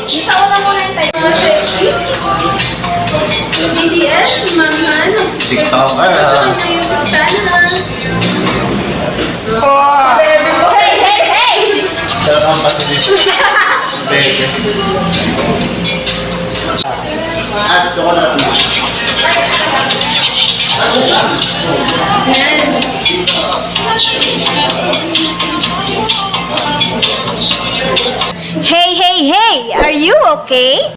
Isa ko na muna yung tayo. BDS, Mangman, TikTok ka na. Oh! Hey! Pero kang pati dito. Bebe. At ito ko na ito. Hey! Are you okay?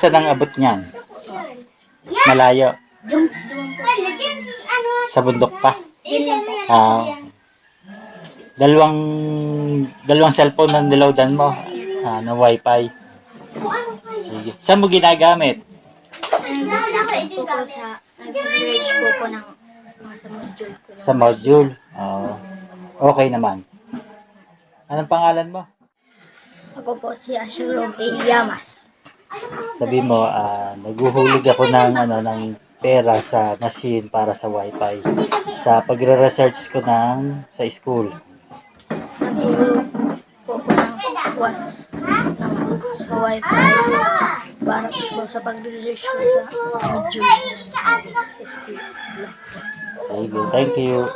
Nasaan ang abot niyan? Malayo. Doon po. Sa bundok pa. Yun lang po. Dalawang cellphone na niloadan mo na wifi. Sige. Saan mo ginagamit? Ito po sa nag-reach po ng mga sa module ko. Sa module. Okay naman. Anong pangalan mo? Ako po si Ashurom A. Yamas. Sabi mo, naghuhulog ako ng pera sa machine para sa wifi. Sa pagre-research ko sa school. Nagulog po ko sa wifi para po sa pag-research ko sa module ng school. Sige, thank you.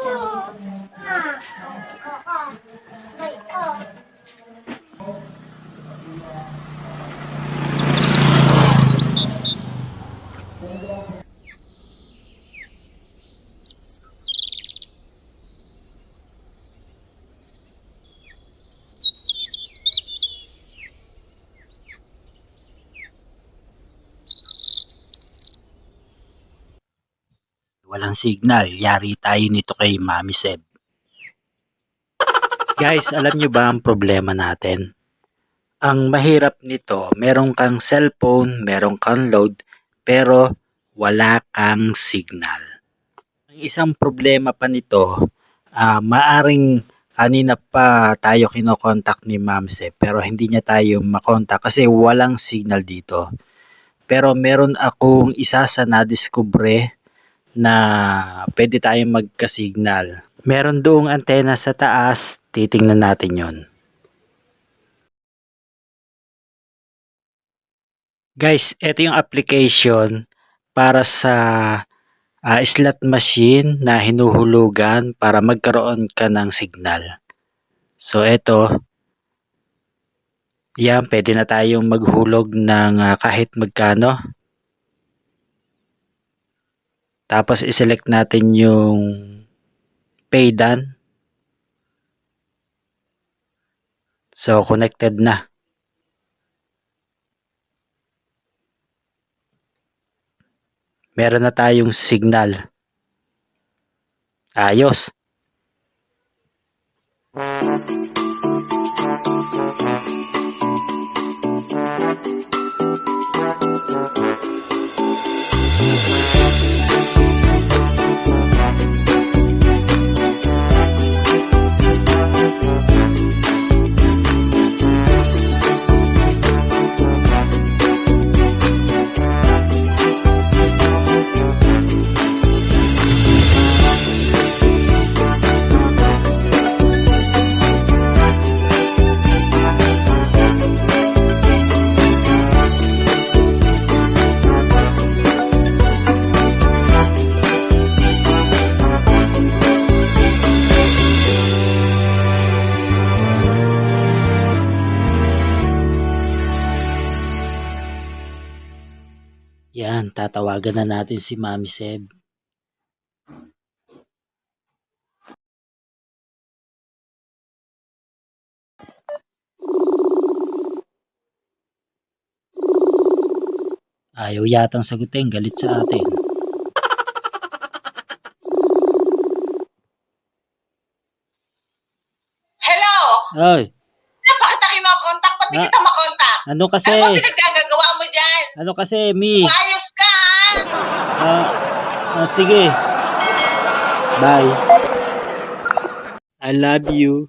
Walang signal. Yari tayo nito kay Mang Sebyo. Guys, alam nyo ba ang problema natin? Ang mahirap nito, meron kang cellphone, meron kang load, pero wala kang signal. Ang isang problema pa nito, maaring kanina pa tayo kinokontak ni Mang Sebyo, pero hindi niya tayo makontak kasi walang signal dito. Pero meron akong isa sa nadiskubre na pwede tayong magka-signal. Meron doong antena sa taas, titingnan natin yon. Guys, ito yung application para sa slot machine na hinuhulugan para magkaroon ka ng signal. So ito, yan, pwede na tayong maghulog ng kahit magkano. Tapos i-select natin yung pay done. So connected na. Meron na tayong signal. Ayos. Yan, tatawagan na natin si Mang Sebyo. Ayaw yatang sagutin, galit sa atin. Hello! Oy, Bakit na kinokontak? Ba't di kita makontak? ano kasi? Ano ba pinaggagawa mo dyan? Ano kasi, Mi? Ayos ka! Sige. Bye. I love you.